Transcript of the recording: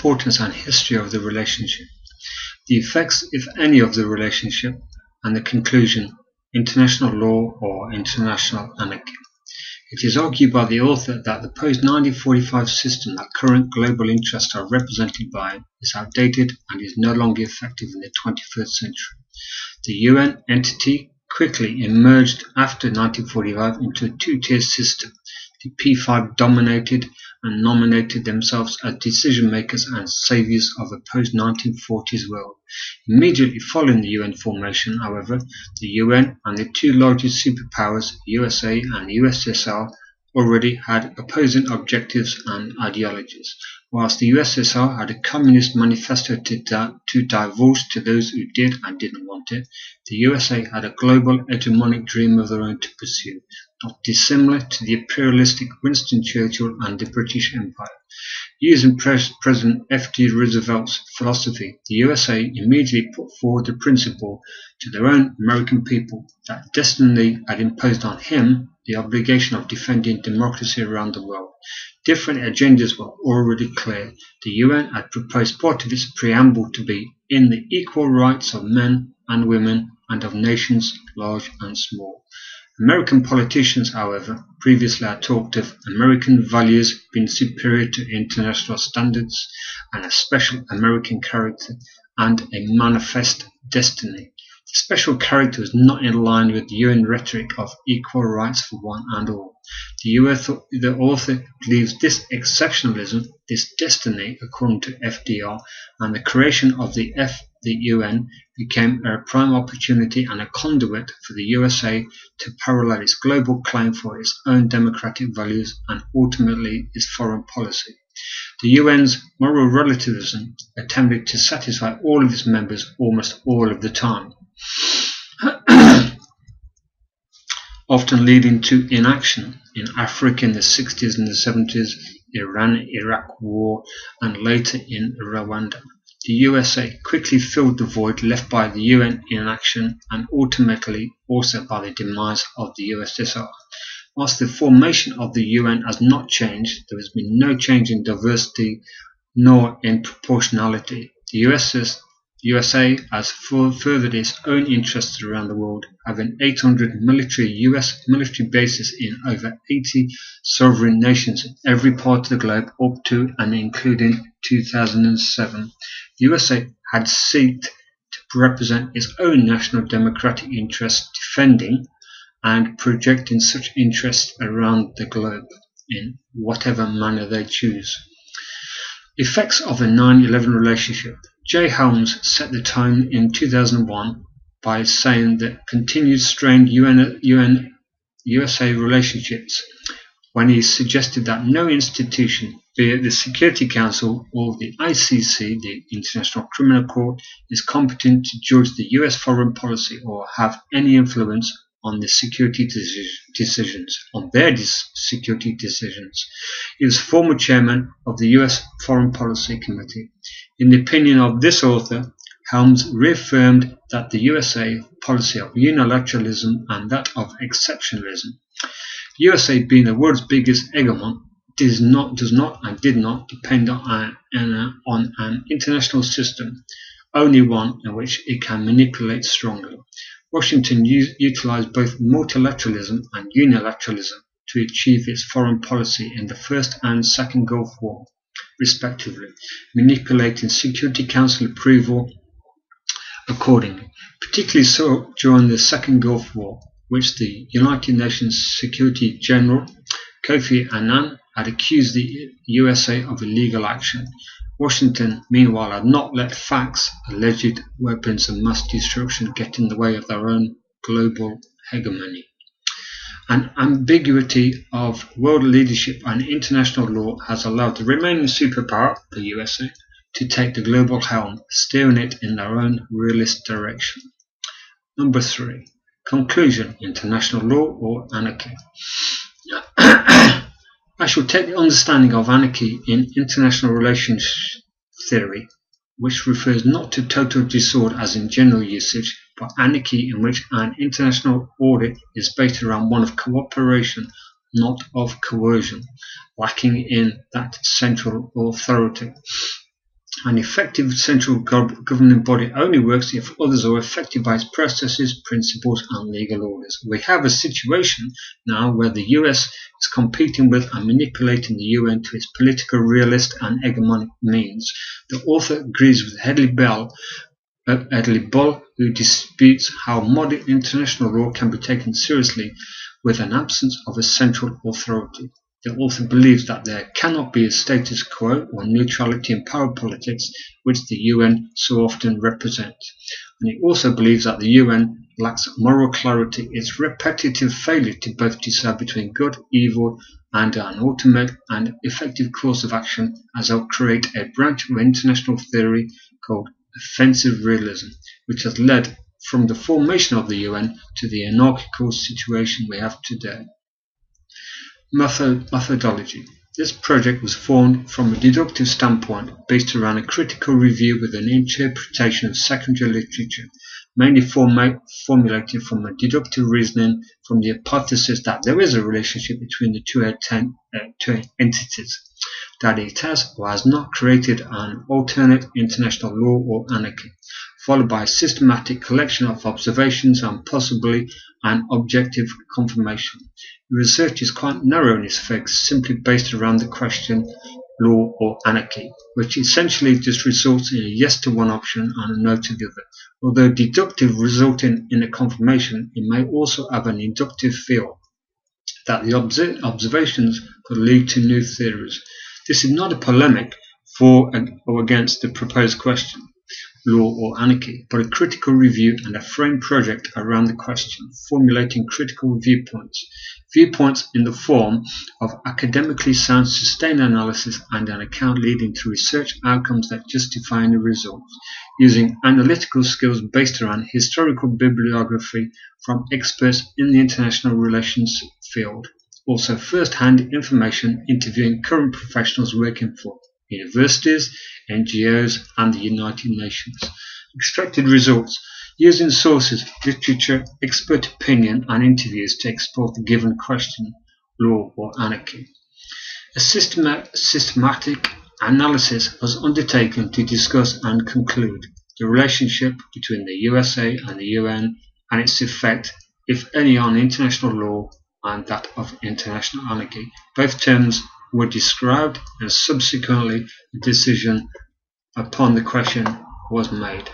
importance and history of the relationship, the effects, if any, of the relationship, and the conclusion, international law or international anarchy. It is argued by the author that the post-1945 system that current global interests are represented by is outdated and is no longer effective in the 21st century. The UN entity quickly emerged after 1945 into a two-tier system. The P5 dominated and nominated themselves as decision makers and saviours of a post-1940s world. Immediately following the UN formation, however, the UN and the two largest superpowers, U.S.a. and U.S.a, already had opposing objectives and ideologies. Whilst the U.S.a had a communist manifesto to divulge to those who did and didn't want it, the U.S.a had a global hegemonic dream of their own to pursue, not dissimilar to the imperialistic Winston Churchill and the British Empire. Using President F.D. Roosevelt's philosophy, the U.S.a immediately put forward the principle to their own American people that destiny had imposed on him the obligation of defending democracy around the world. Different agendas were already clear. The UN had proposed part of its preamble to be in the equal rights of men and women and of nations large and small. American politicians, however, previously had talked of American values being superior to international standards and a special American character and a manifest destiny. The special character was not in line with the UN rhetoric of equal rights for one and all. The author believes this exceptionalism, this destiny, according to FDR, and the creation of the UN became a prime opportunity and a conduit for the USA to parallel its global claim for its own democratic values and ultimately its foreign policy. The UN's moral relativism attempted to satisfy all of its members almost all of the time, often leading to inaction in Africa in the 60s and the 70s, Iran-Iraq war, and later in Rwanda. The USA quickly filled the void left by the UN inaction and ultimately also by the demise of the USSR. Whilst the formation of the UN has not changed, there has been no change in diversity nor in proportionality. The USA has furthered its own interests around the world, having 800 US military bases in over 80 sovereign nations in every part of the globe up to and including 2007. The USA had sought to represent its own national democratic interests, defending and projecting such interests around the globe in whatever manner they choose. Effects of a 9/11 relationship. J. Helms set the tone in 2001 by saying that continued strained USA relationships when he suggested that no institution, be it the Security Council or the ICC, the International Criminal Court, is competent to judge the US foreign policy or have any influence on the security decisions, on their security decisions. He was former chairman of the US Foreign Policy Committee. In the opinion of this author, Helms reaffirmed that the USA policy of unilateralism and that of exceptionalism. USA, being the world's biggest hegemon, does not and did not depend on an international system, only one in which it can manipulate strongly. Washington utilized both multilateralism and unilateralism to achieve its foreign policy in the First and Second Gulf War, respectively, manipulating Security Council approval accordingly, particularly so during the Second Gulf War, which the United Nations Security General Kofi Annan had accused the USA of illegal action. Washington, meanwhile, had not let facts, alleged weapons of mass destruction get in the way of their own global hegemony. An ambiguity of world leadership and international law has allowed the remaining superpower, the USA, to take the global helm, steering it in their own realist direction. Number 3. Conclusion: international law or anarchy. I shall take the understanding of anarchy in international relations theory, which refers not to total disorder as in general usage, but anarchy in which an international order is based around one of cooperation, not of coercion, lacking in that central authority. An effective central governing body only works if others are affected by its processes, principles, and legal orders. We have a situation now where the US is competing with and manipulating the UN to its political, realist, and hegemonic means. The author agrees with Hedley Bull, who disputes how modern international law can be taken seriously with an absence of a central authority. The author believes that there cannot be a status quo or neutrality in power politics which the UN so often represents. And he also believes that the UN lacks moral clarity, its repetitive failure to both decide between good, evil, and an ultimate and effective course of action has helped create a branch of international theory called offensive realism, which has led from the formation of the UN to the anarchical situation we have today. Methodology. This project was formed from a deductive standpoint based around a critical review with an interpretation of secondary literature, mainly formulated from a deductive reasoning from the hypothesis that there is a relationship between the two entities, that it has or has not created an alternate international law or anarchy, followed by a systematic collection of observations and possibly an objective confirmation. The research is quite narrow in its focus, simply based around the question law or anarchy, which essentially just results in a yes to one option and a no to the other. Although deductive resulting in a confirmation, it may also have an inductive feel that the observations could lead to new theories. This is not a polemic for or against the proposed question, law or anarchy, but a critical review and a framed project around the question, formulating critical viewpoints in the form of academically sound sustained analysis and an account leading to research outcomes that justify the results, using analytical skills based around historical bibliography from experts in the international relations field, also first-hand information interviewing current professionals working for universities, NGOs, and the United Nations. Extracted results using sources, literature, expert opinion, and interviews to explore the given question, law or anarchy. A systematic analysis was undertaken to discuss and conclude the relationship between the U.S.a. and the UN and its effect, if any, on international law and that of international anarchy. Both terms were described and subsequently a decision upon the question was made.